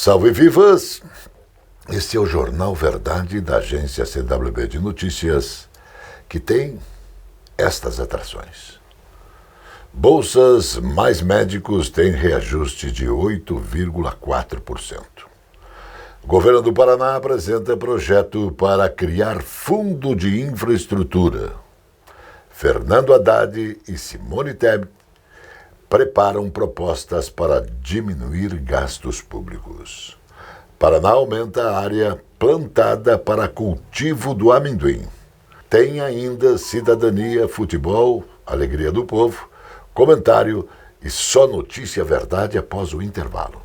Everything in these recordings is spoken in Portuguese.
Salve vivas! Este é o Jornal Verdade da agência CWB de Notícias, que tem estas atrações. Bolsas mais médicos têm reajuste de 8,4%. O governo do Paraná apresenta projeto para criar fundo de infraestrutura. Fernando Haddad e Simone Tebet preparam propostas para diminuir gastos públicos. Paraná aumenta a área plantada para cultivo do amendoim. Tem ainda cidadania, futebol, alegria do povo, comentário e só notícia verdade após o intervalo.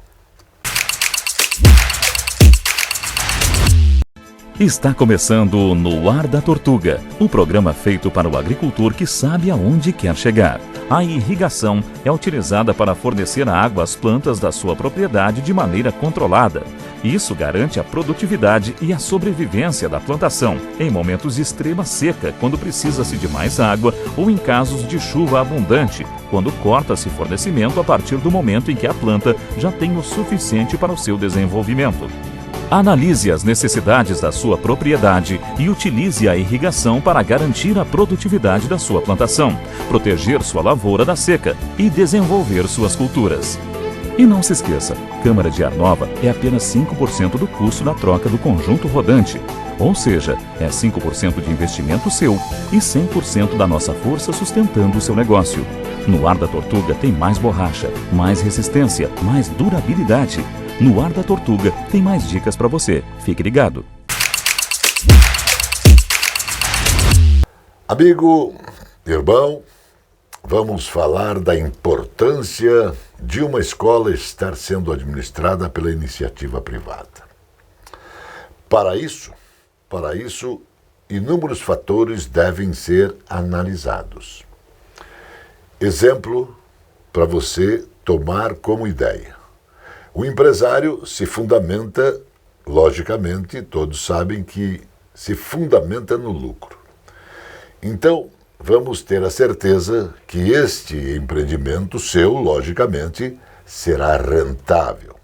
Está começando No Ar da Tortuga, o programa feito para o agricultor que sabe aonde quer chegar. A irrigação é utilizada para fornecer água às plantas da sua propriedade de maneira controlada. Isso garante a produtividade e a sobrevivência da plantação em momentos de extrema seca, quando precisa-se de mais água, ou em casos de chuva abundante, quando corta-se fornecimento a partir do momento em que a planta já tem o suficiente para o seu desenvolvimento. Analise as necessidades da sua propriedade e utilize a irrigação para garantir a produtividade da sua plantação, proteger sua lavoura da seca e desenvolver suas culturas. E não se esqueça, câmara de ar nova é apenas 5% do custo da troca do conjunto rodante. Ou seja, é 5% de investimento seu e 100% da nossa força sustentando o seu negócio. No Ar da Tortuga tem mais borracha, mais resistência, mais durabilidade. No Ar da Tortuga tem mais dicas para você. Fique ligado. Amigo, irmão, vamos falar da importância de uma escola estar sendo administrada pela iniciativa privada. Para isso, inúmeros fatores devem ser analisados. Exemplo para você tomar como ideia. O empresário se fundamenta, logicamente, todos sabem que se fundamenta no lucro. Então, vamos ter a certeza que este empreendimento seu, logicamente, será rentável.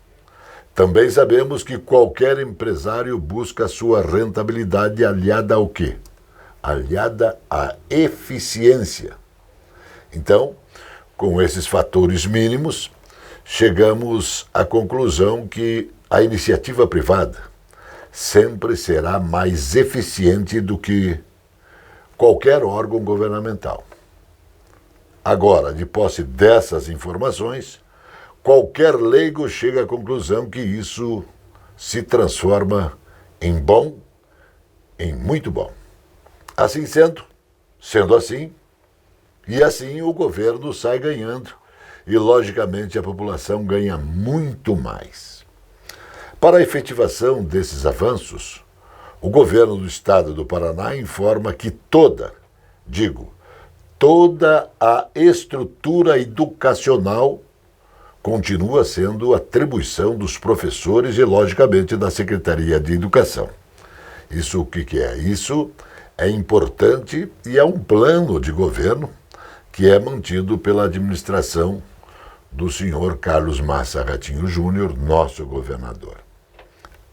Também sabemos que qualquer empresário busca a sua rentabilidade aliada ao quê? Aliada à eficiência. Então, com esses fatores mínimos, chegamos à conclusão que a iniciativa privada sempre será mais eficiente do que qualquer órgão governamental. Agora, de posse dessas informações, qualquer leigo chega à conclusão que isso se transforma em bom, em muito bom. Assim sendo assim, e assim o governo sai ganhando, e, logicamente, a população ganha muito mais. Para a efetivação desses avanços, o governo do estado do Paraná informa que toda a estrutura educacional continua sendo atribuição dos professores e, logicamente, da Secretaria de Educação. Isso o que é? Isso é importante e é um plano de governo que é mantido pela administração do senhor Carlos Massa Ratinho Júnior, nosso governador.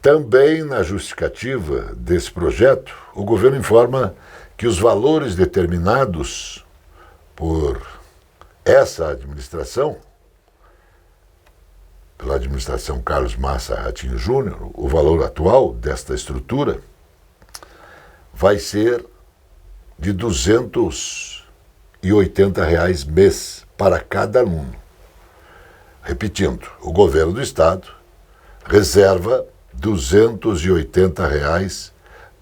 Também na justificativa desse projeto, o governo informa que os valores determinados por essa administração, pela administração Carlos Massa Ratinho Júnior, o valor atual desta estrutura vai ser de R$ 280 mês para cada aluno. Repetindo, o governo do estado reserva R$ 280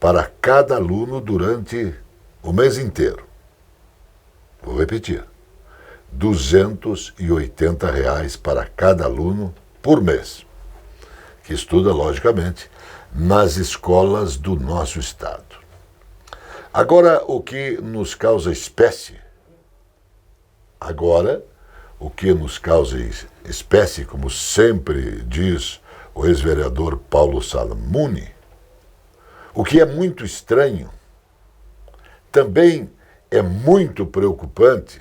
para cada aluno durante o mês inteiro. Vou repetir, R$ 280 para cada aluno por mês, que estuda, logicamente, nas escolas do nosso estado. Agora, o que nos causa espécie, como sempre diz o ex-vereador Paulo Salamuni, o que é muito estranho, também é muito preocupante,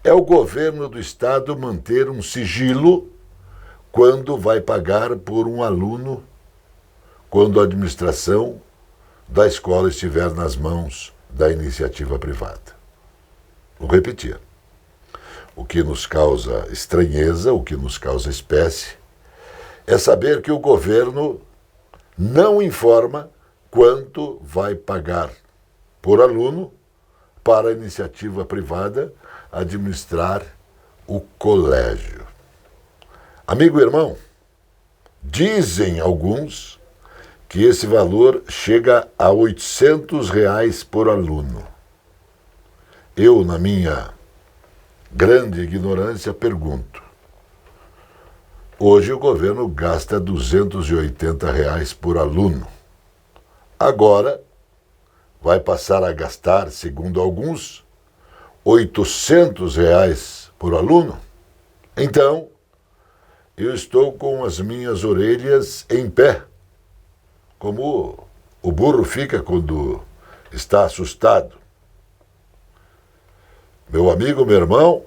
é o governo do estado manter um sigilo quando vai pagar por um aluno quando a administração da escola estiver nas mãos da iniciativa privada. Vou repetir. O que nos causa estranheza, o que nos causa espécie, é saber que o governo não informa quanto vai pagar por aluno para a iniciativa privada administrar o colégio. Amigo e irmão, dizem alguns que esse valor chega a R$ 800 por aluno. Eu, na minha grande ignorância, pergunto. Hoje o governo gasta R$ 280 por aluno. Agora vai passar a gastar, segundo alguns, R$ 800 por aluno? Então, eu estou com as minhas orelhas em pé, como o burro fica quando está assustado. Meu amigo, meu irmão,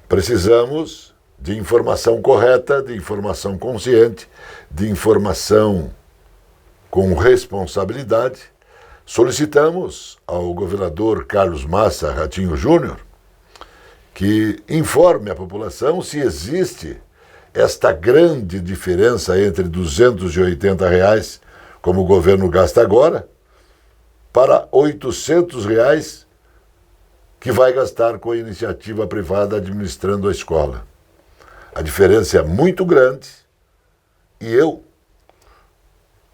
precisamos de informação correta, de informação consciente, de informação com responsabilidade. Solicitamos ao governador Carlos Massa Ratinho Júnior que informe a população se existe esta grande diferença entre R$ 280, como o governo gasta agora, para R$ 800 que vai gastar com a iniciativa privada administrando a escola. A diferença é muito grande e eu,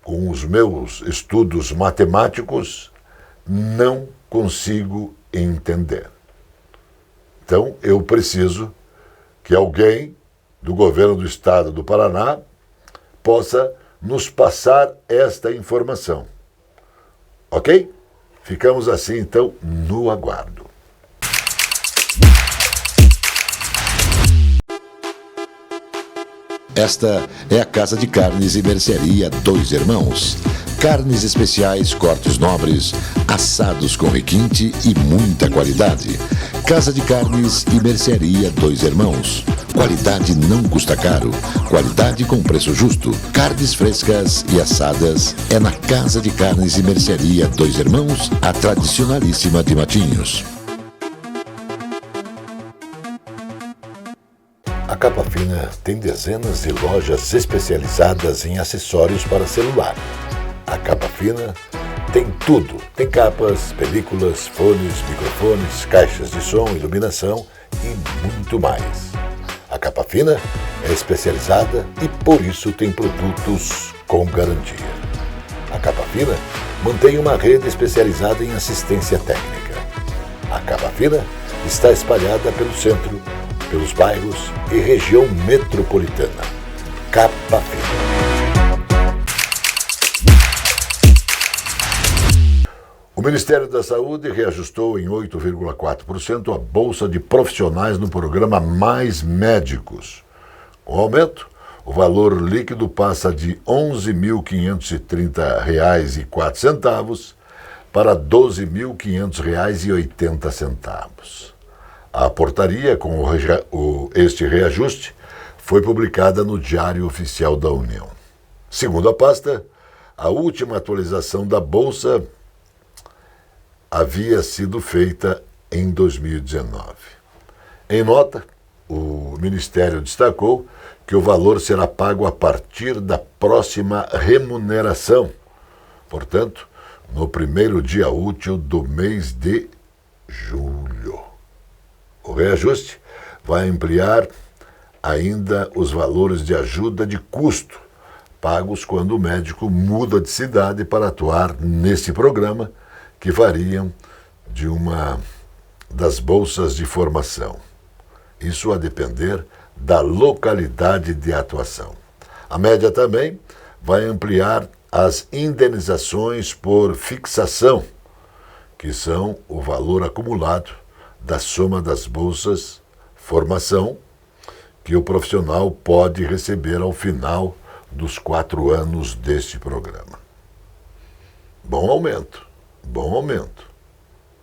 com os meus estudos matemáticos, não consigo entender. Então, eu preciso que alguém do governo do estado do Paraná possa nos passar esta informação. Ok? Ficamos assim, então, no aguardo. Esta é a Casa de Carnes e Mercearia Dois Irmãos. Carnes especiais, cortes nobres, assados com requinte e muita qualidade. Casa de Carnes e Mercearia Dois Irmãos. Qualidade não custa caro. Qualidade com preço justo. Carnes frescas e assadas é na Casa de Carnes e Mercearia Dois Irmãos, a tradicionalíssima de Matinhos. A Capa Fina tem dezenas de lojas especializadas em acessórios para celular. A Capa Fina tem tudo. Tem capas, películas, fones, microfones, caixas de som, iluminação e muito mais. A Capa Fina é especializada e por isso tem produtos com garantia. A Capa Fina mantém uma rede especializada em assistência técnica. A Capa Fina está espalhada pelo centro, pelos bairros e região metropolitana. Capa Fina. O Ministério da Saúde reajustou em 8,4% a bolsa de profissionais no programa Mais Médicos. Com o aumento, o valor líquido passa de R$ 11.530,04 para R$ 12.500,80. A portaria com este reajuste foi publicada no Diário Oficial da União. Segundo a pasta, a última atualização da bolsa havia sido feita em 2019. Em nota, o Ministério destacou que o valor será pago a partir da próxima remuneração, portanto, no primeiro dia útil do mês de julho. O reajuste vai ampliar ainda os valores de ajuda de custo, pagos quando o médico muda de cidade para atuar nesse programa, que variam de uma das bolsas de formação. Isso a depender da localidade de atuação. A média também vai ampliar as indenizações por fixação, que são o valor acumulado da soma das bolsas formação que o profissional pode receber ao final dos 4 anos deste programa. Bom aumento.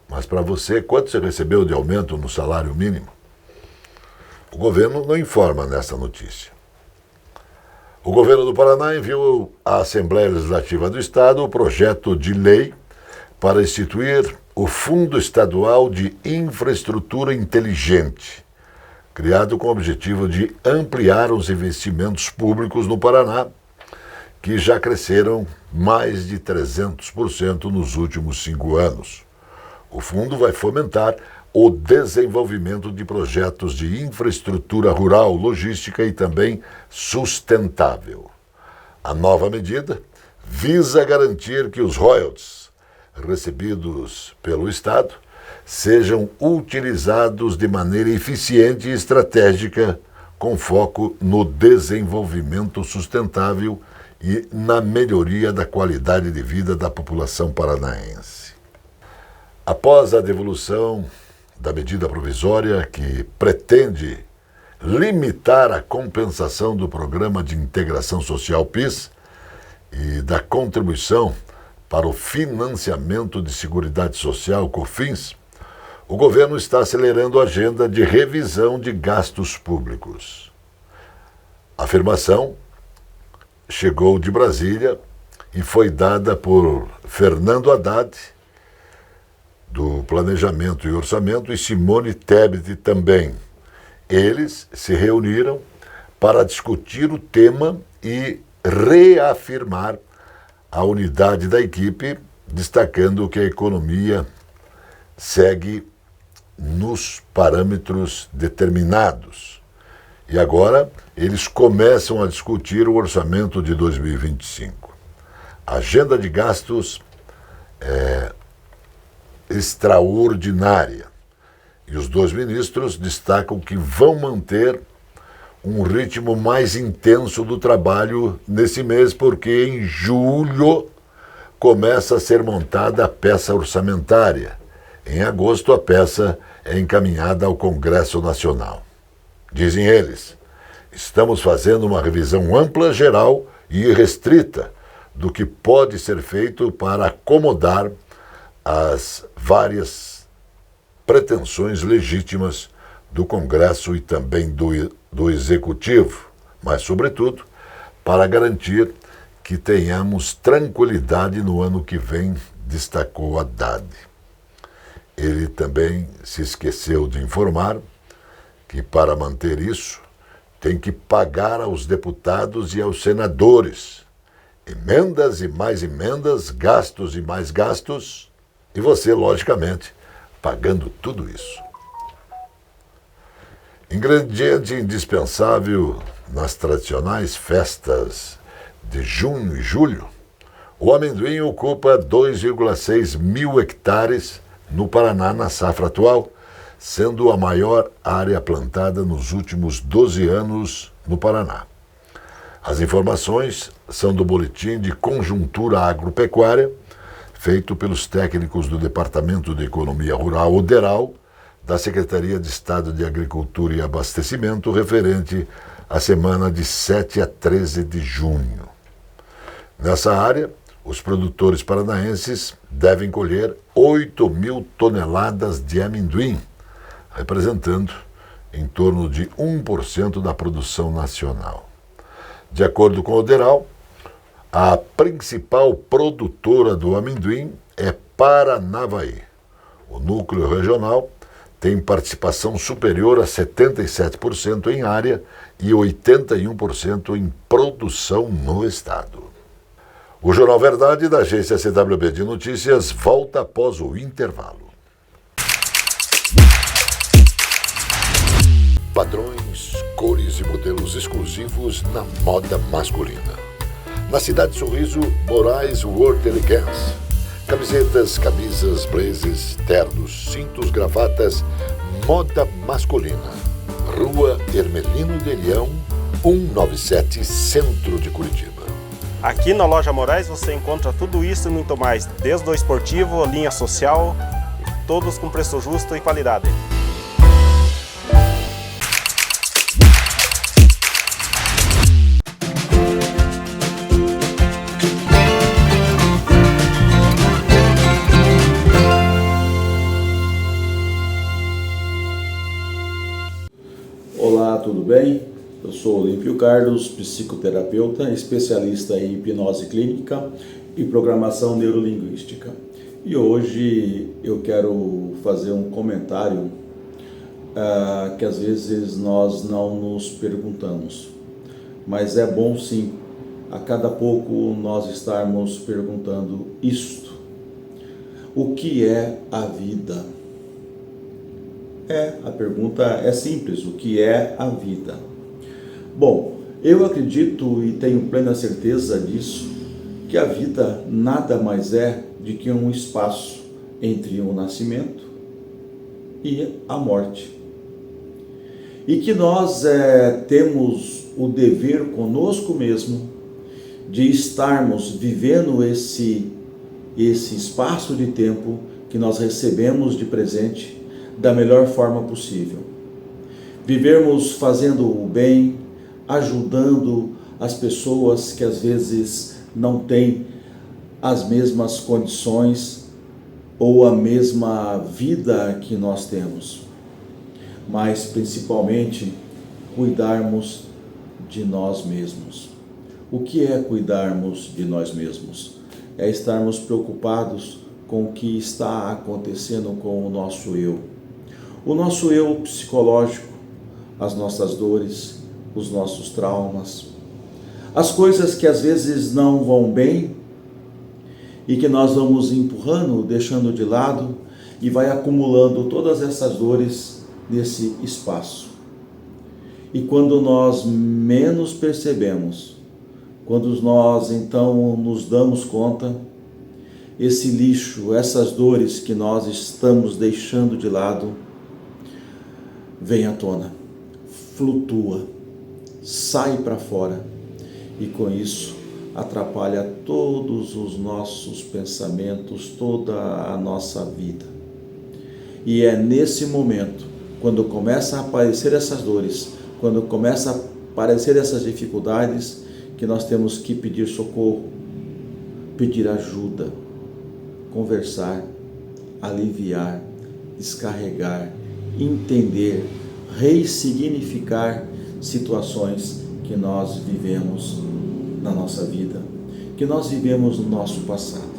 Mas para você, quanto você recebeu de aumento no salário mínimo? O governo não informa nessa notícia. O governo do Paraná enviou à Assembleia Legislativa do Estado o projeto de lei para instituir o Fundo Estadual de Infraestrutura Inteligente, criado com o objetivo de ampliar os investimentos públicos no Paraná, que já cresceram mais de 300% nos últimos 5 anos. O fundo vai fomentar o desenvolvimento de projetos de infraestrutura rural, logística e também sustentável. A nova medida visa garantir que os royalties recebidos pelo Estado sejam utilizados de maneira eficiente e estratégica, com foco no desenvolvimento sustentável e na melhoria da qualidade de vida da população paranaense. Após a devolução da medida provisória que pretende limitar a compensação do Programa de Integração Social PIS e da contribuição para o financiamento de Seguridade Social COFINS, o governo está acelerando a agenda de revisão de gastos públicos. A afirmação chegou de Brasília e foi dada por Fernando Haddad, do Planejamento e Orçamento, e Simone Tebet também. Eles se reuniram para discutir o tema e reafirmar a unidade da equipe, destacando que a economia segue nos parâmetros determinados. E agora eles começam a discutir o orçamento de 2025. A agenda de gastos é extraordinária. E os 2 ministros destacam que vão manter um ritmo mais intenso do trabalho nesse mês, porque em julho começa a ser montada a peça orçamentária. Em agosto, a peça é encaminhada ao Congresso Nacional. Dizem eles, estamos fazendo uma revisão ampla, geral e restrita do que pode ser feito para acomodar as várias pretensões legítimas do Congresso e também do Executivo, mas, sobretudo, para garantir que tenhamos tranquilidade no ano que vem, destacou Haddad. Ele também se esqueceu de informar que, para manter isso, tem que pagar aos deputados e aos senadores emendas e mais emendas, gastos e mais gastos, e você, logicamente, pagando tudo isso. Ingrediente indispensável nas tradicionais festas de junho e julho, o amendoim ocupa 2,6 mil hectares no Paraná na safra atual, sendo a maior área plantada nos últimos 12 anos no Paraná. As informações são do Boletim de Conjuntura Agropecuária, feito pelos técnicos do Departamento de Economia Rural, o DERAL, da Secretaria de Estado de Agricultura e Abastecimento, referente à semana de 7 a 13 de junho. Nessa área, os produtores paranaenses devem colher 8 mil toneladas de amendoim, representando em torno de 1% da produção nacional. De acordo com o DERAL, a principal produtora do amendoim é Paranavaí. O núcleo regional tem participação superior a 77% em área e 81% em produção no estado. O Jornal Verdade, da agência CWB de Notícias, volta após o intervalo. Padrões, cores e modelos exclusivos na moda masculina. Na Cidade Sorriso, Moraes World Elegance. Camisetas, camisas, blazers, ternos, cintos, gravatas, moda masculina. Rua Hermelino de Leão, 197, Centro de Curitiba. Aqui na Loja Moraes você encontra tudo isso e muito mais, desde o esportivo, linha social, todos com preço justo e qualidade. Olá, tudo bem? Eu sou Olímpio Carlos, psicoterapeuta, especialista em hipnose clínica e programação neurolinguística. E hoje eu quero fazer um comentário que às vezes nós não nos perguntamos, mas é bom sim, a cada pouco nós estarmos perguntando isto: o que é a vida? A pergunta é simples: o que é a vida? Bom, eu acredito e tenho plena certeza disso, que a vida nada mais é do que um espaço entre o nascimento e a morte. E que nós temos o dever conosco mesmo de estarmos vivendo esse espaço de tempo que nós recebemos de presente da melhor forma possível. Vivermos fazendo o bem, ajudando as pessoas que às vezes não têm as mesmas condições ou a mesma vida que nós temos, mas principalmente cuidarmos de nós mesmos. O que é cuidarmos de nós mesmos? É estarmos preocupados com o que está acontecendo com o nosso eu. O nosso eu psicológico, as nossas dores, os nossos traumas, as coisas que às vezes não vão bem e que nós vamos empurrando, deixando de lado, e vai acumulando todas essas dores nesse espaço. E quando nós menos percebemos, quando nós então nos damos conta, esse lixo, essas dores que nós estamos deixando de lado, vem à tona, flutua, sai para fora e com isso atrapalha todos os nossos pensamentos, toda a nossa vida. E é nesse momento, quando começa a aparecer essas dores, quando começa a aparecer essas dificuldades, que nós temos que pedir socorro, pedir ajuda, conversar, aliviar, descarregar, entender, ressignificar situações que nós vivemos na nossa vida, que nós vivemos no nosso passado.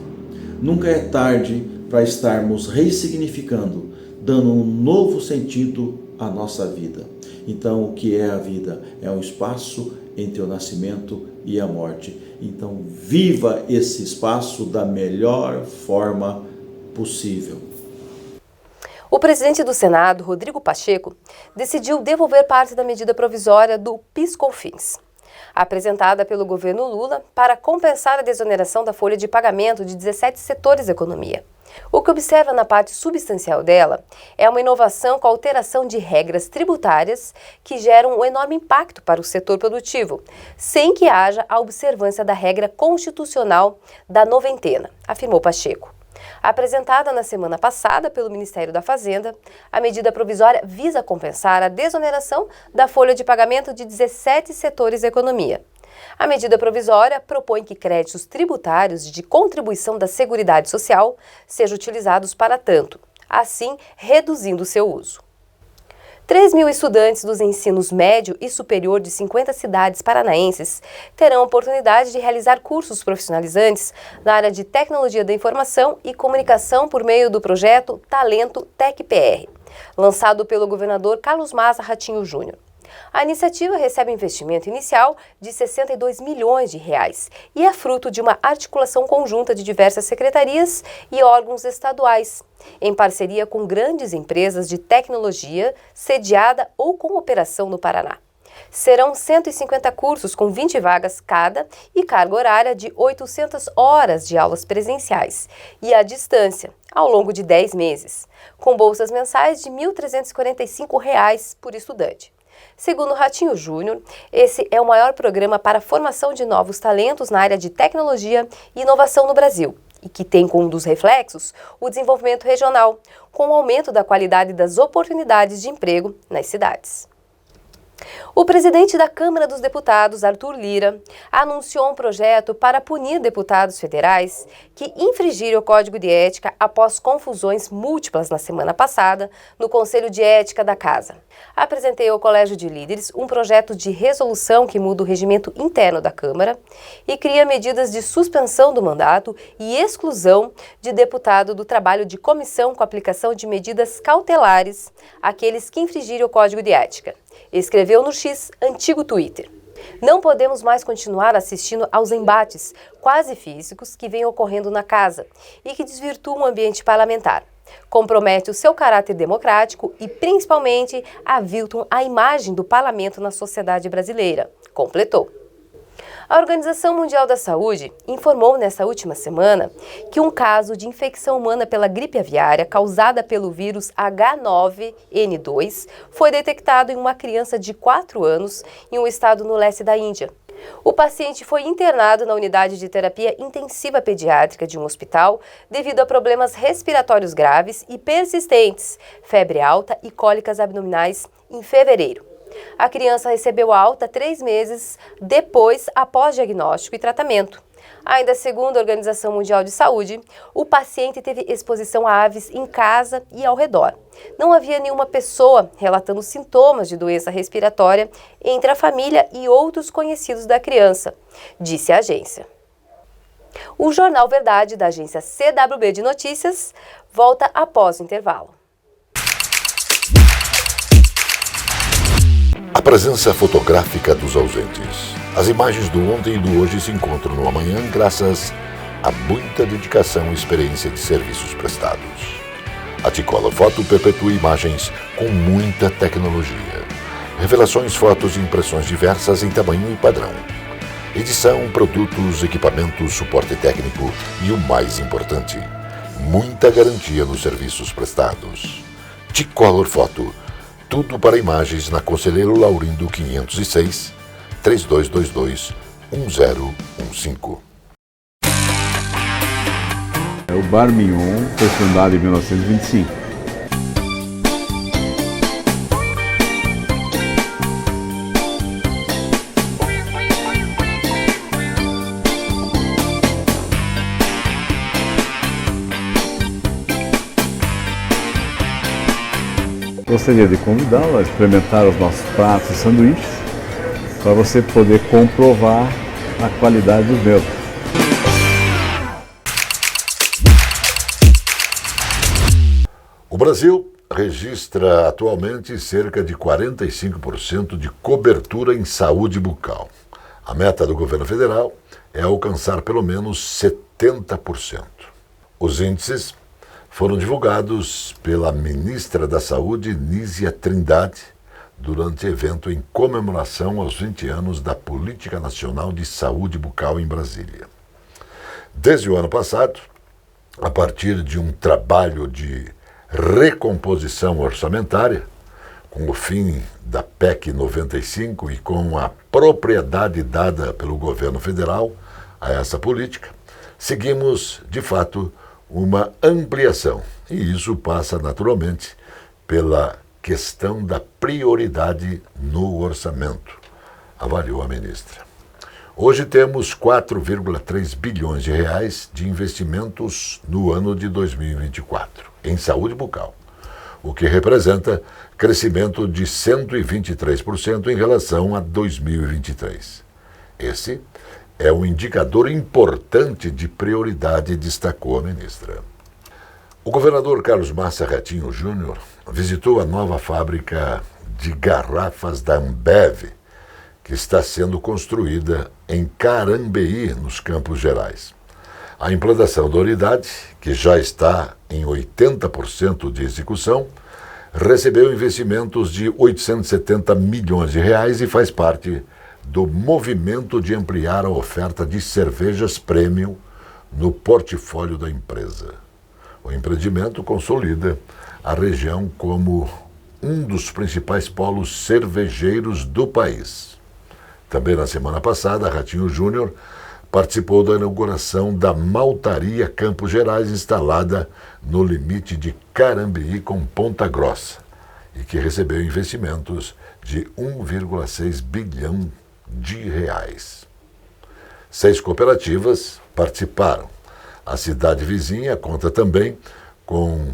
Nunca é tarde para estarmos ressignificando, dando um novo sentido à nossa vida. Então, o que é a vida? É um espaço entre o nascimento e a morte. Então, viva esse espaço da melhor forma possível. O presidente do Senado, Rodrigo Pacheco, decidiu devolver parte da medida provisória do PIS/COFINS, apresentada pelo governo Lula para compensar a desoneração da folha de pagamento de 17 setores da economia. O que observa na parte substancial dela é uma inovação com a alteração de regras tributárias que geram um enorme impacto para o setor produtivo, sem que haja a observância da regra constitucional da noventena, afirmou Pacheco. Apresentada na semana passada pelo Ministério da Fazenda, a medida provisória visa compensar a desoneração da folha de pagamento de 17 setores da economia. A medida provisória propõe que créditos tributários de contribuição da Seguridade Social sejam utilizados para tanto, assim reduzindo seu uso. 3.000 estudantes dos ensinos médio e superior de 50 cidades paranaenses terão a oportunidade de realizar cursos profissionalizantes na área de tecnologia da informação e comunicação por meio do projeto Talento TecPR, lançado pelo governador Carlos Maza Ratinho Júnior. A iniciativa recebe investimento inicial de R$ 62 milhões e é fruto de uma articulação conjunta de diversas secretarias e órgãos estaduais, em parceria com grandes empresas de tecnologia, sediada ou com operação no Paraná. Serão 150 cursos com 20 vagas cada e carga horária de 800 horas de aulas presenciais e à distância, ao longo de 10 meses, com bolsas mensais de R$ 1.345 por estudante. Segundo Ratinho Júnior, esse é o maior programa para a formação de novos talentos na área de tecnologia e inovação no Brasil, e que tem como um dos reflexos o desenvolvimento regional, com o aumento da qualidade das oportunidades de emprego nas cidades. O presidente da Câmara dos Deputados, Arthur Lira, anunciou um projeto para punir deputados federais que infringirem o Código de Ética após confusões múltiplas na semana passada no Conselho de Ética da Casa. Apresentei ao Colégio de Líderes um projeto de resolução que muda o regimento interno da Câmara e cria medidas de suspensão do mandato e exclusão de deputado do trabalho de comissão com aplicação de medidas cautelares àqueles que infringirem o Código de Ética. Escreveu no X, antigo Twitter. Não podemos mais continuar assistindo aos embates quase físicos que vêm ocorrendo na casa e que desvirtuam o ambiente parlamentar. Compromete o seu caráter democrático e, principalmente, aviltam a imagem do parlamento na sociedade brasileira, completou. A Organização Mundial da Saúde informou nesta última semana que um caso de infecção humana pela gripe aviária causada pelo vírus H9N2 foi detectado em uma criança de 4 anos em um estado no leste da Índia. O paciente foi internado na unidade de terapia intensiva pediátrica de um hospital devido a problemas respiratórios graves e persistentes, febre alta e cólicas abdominais em fevereiro. A criança recebeu alta 3 meses depois, após diagnóstico e tratamento. Ainda segundo a Organização Mundial de Saúde, o paciente teve exposição a aves em casa e ao redor. Não havia nenhuma pessoa relatando sintomas de doença respiratória entre a família e outros conhecidos da criança, disse a agência. O Jornal Verdade, da agência CWB de Notícias, volta após o intervalo. A presença fotográfica dos ausentes. As imagens do ontem e do hoje se encontram no amanhã graças a muita dedicação e experiência de serviços prestados. A T-Color Foto perpetua imagens com muita tecnologia. Revelações, fotos e impressões diversas em tamanho e padrão. Edição, produtos, equipamentos, suporte técnico e o mais importante, muita garantia nos serviços prestados. T-Color Foto. Tudo para imagens na Conselheiro Laurindo 506, 3222-1015. O Bar Mignon foi fundado em 1925. Gostaria de convidá-lo a experimentar os nossos pratos e sanduíches para você poder comprovar a qualidade dos mesmos. O Brasil registra atualmente cerca de 45% de cobertura em saúde bucal. A meta do governo federal é alcançar pelo menos 70%. Os índices foram divulgados pela ministra da Saúde, Nízia Trindade, durante evento em comemoração aos 20 anos da Política Nacional de Saúde Bucal em Brasília. Desde o ano passado, a partir de um trabalho de recomposição orçamentária, com o fim da PEC 95 e com a propriedade dada pelo governo federal a essa política, seguimos, de fato, uma ampliação, e isso passa naturalmente pela questão da prioridade no orçamento, avaliou a ministra. Hoje temos 4,3 bilhões de reais de investimentos no ano de 2024 em saúde bucal, o que representa crescimento de 123% em relação a 2023. Esse é um indicador importante de prioridade, destacou a ministra. O governador Carlos Massa Ratinho Júnior visitou a nova fábrica de garrafas da Ambev, que está sendo construída em Carambeí, nos Campos Gerais. A implantação da unidade, que já está em 80% de execução, recebeu investimentos de 870 milhões de reais e faz parte do movimento de ampliar a oferta de cervejas premium no portfólio da empresa. O empreendimento consolida a região como um dos principais polos cervejeiros do país. Também na semana passada, Ratinho Júnior participou da inauguração da Maltaria Campos Gerais, instalada no limite de Carambeí com Ponta Grossa, e que recebeu investimentos de 1,6 bilhão de reais. 6 cooperativas participaram. A cidade vizinha conta também com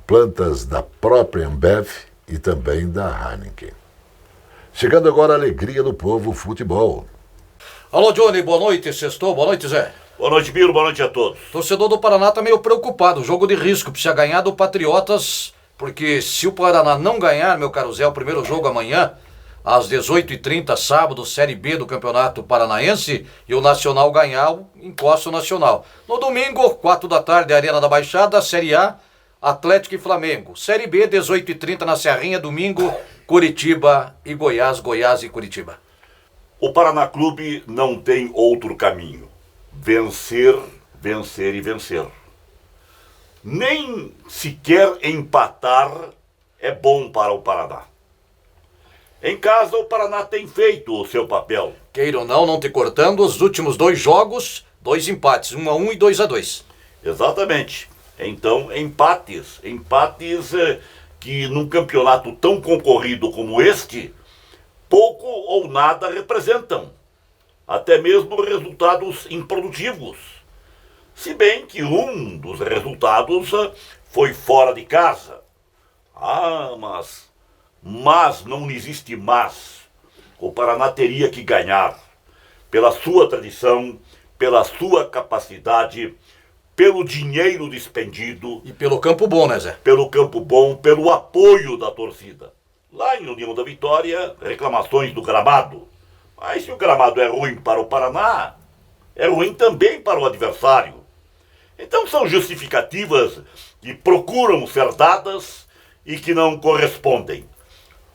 plantas da própria Ambev e também da Heineken. Chegando agora a alegria do povo, futebol. Alô, Johnny, boa noite, sextou, boa noite, Zé. Boa noite, Biro, boa noite a todos. Torcedor do Paraná tá meio preocupado, jogo de risco, precisa ganhar do Patriotas, porque se o Paraná não ganhar, meu caro Zé, o primeiro jogo amanhã, às 18h30, sábado, Série B do Campeonato Paranaense, e o Nacional ganhar, encosta o Nacional. No domingo, 4 da tarde, Arena da Baixada, Série A, Atlético e Flamengo. Série B, 18h30 na Serrinha, domingo, Curitiba e Goiás, Goiás e Curitiba. O Paraná Clube não tem outro caminho. Vencer, vencer e vencer. Nem sequer empatar é bom para o Paraná. Em casa, o Paraná tem feito o seu papel. Queira ou não te cortando, os últimos 2 jogos, 2 empates, 1-1 e 2-2. Exatamente. Então, empates que num campeonato tão concorrido como este, pouco ou nada representam. Até mesmo resultados improdutivos. Se bem que um dos resultados foi fora de casa. Mas não existe mas. O Paraná teria que ganhar. Pela sua tradição, pela sua capacidade, pelo dinheiro despendido. E pelo campo bom, né, Zé? Pelo campo bom, pelo apoio da torcida. Lá em União da Vitória, reclamações do gramado. Mas se o gramado é ruim para o Paraná, é ruim também para o adversário. Então são justificativas que procuram ser dadas e que não correspondem.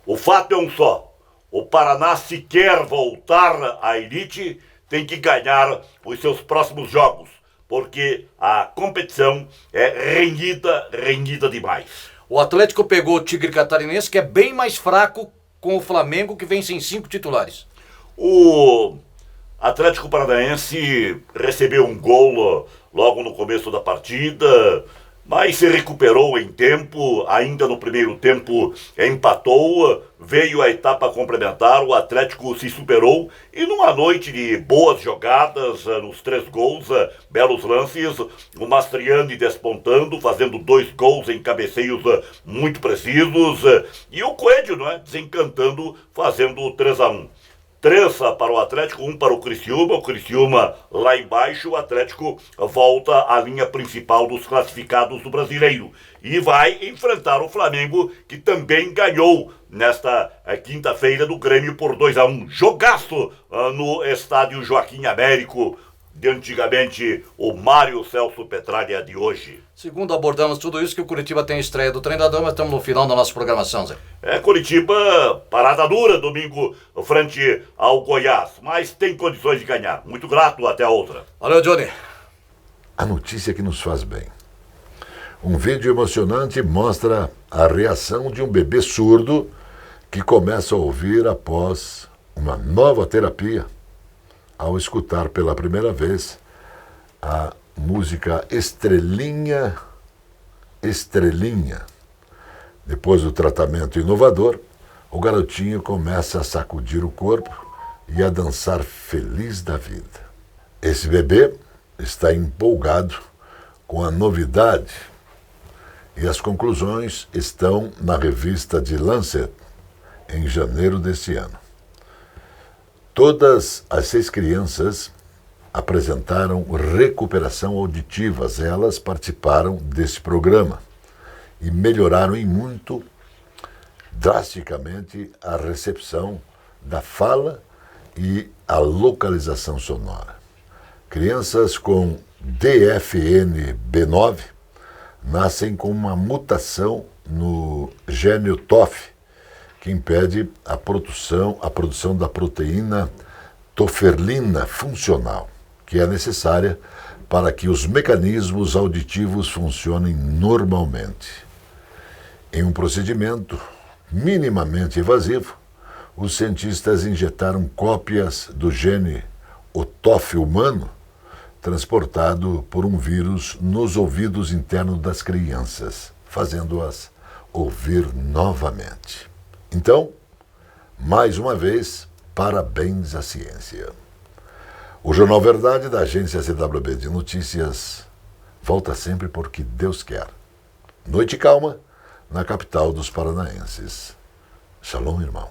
O fato é um só. O Paraná, se quer voltar à elite, tem que ganhar os seus próximos jogos, porque a competição é renhida demais. O Atlético pegou o Tigre Catarinense, que é bem mais fraco, com o Flamengo, que vem sem 5 titulares. O Atlético Paranaense recebeu um gol logo no começo da partida, mas se recuperou em tempo, ainda no primeiro tempo empatou, veio a etapa complementar, o Atlético se superou e numa noite de boas jogadas, nos 3 gols, belos lances, o Mastriani despontando, fazendo 2 gols em cabeceios muito precisos e o Coelho, desencantando, fazendo 3-1. 3 para o Atlético, 1 para o Criciúma lá embaixo, o Atlético volta à linha principal dos classificados do Brasileiro e vai enfrentar o Flamengo, que também ganhou nesta quinta-feira do Grêmio por 2-1. Jogaço no estádio Joaquim Américo, de antigamente o Mário Celso Petralha de hoje. Segundo abordamos tudo isso, que o Curitiba tem a estreia do treinador, mas estamos no final da nossa programação, Zé. Curitiba, parada dura domingo frente ao Goiás, mas tem condições de ganhar. Muito grato, até a outra. Valeu, Johnny. A notícia que nos faz bem. Um vídeo emocionante mostra a reação de um bebê surdo que começa a ouvir após uma nova terapia, ao escutar pela primeira vez a música Estrelinha, Estrelinha. Depois do tratamento inovador, o garotinho começa a sacudir o corpo e a dançar feliz da vida. Esse bebê está empolgado com a novidade e as conclusões estão na revista The Lancet em janeiro desse ano. Todas as 6 crianças apresentaram recuperação auditiva, elas participaram desse programa e melhoraram em muito, drasticamente, a recepção da fala e a localização sonora. Crianças com DFNB9 nascem com uma mutação no gênio TOF, que impede a produção da proteína toferlina funcional, que é necessária para que os mecanismos auditivos funcionem normalmente. Em um procedimento minimamente invasivo, os cientistas injetaram cópias do gene OTOF humano, transportado por um vírus nos ouvidos internos das crianças, fazendo-as ouvir novamente. Então, mais uma vez, parabéns à ciência. O Jornal Verdade da agência CWB de Notícias volta sempre porque Deus quer. Noite calma na capital dos paranaenses. Shalom, irmão.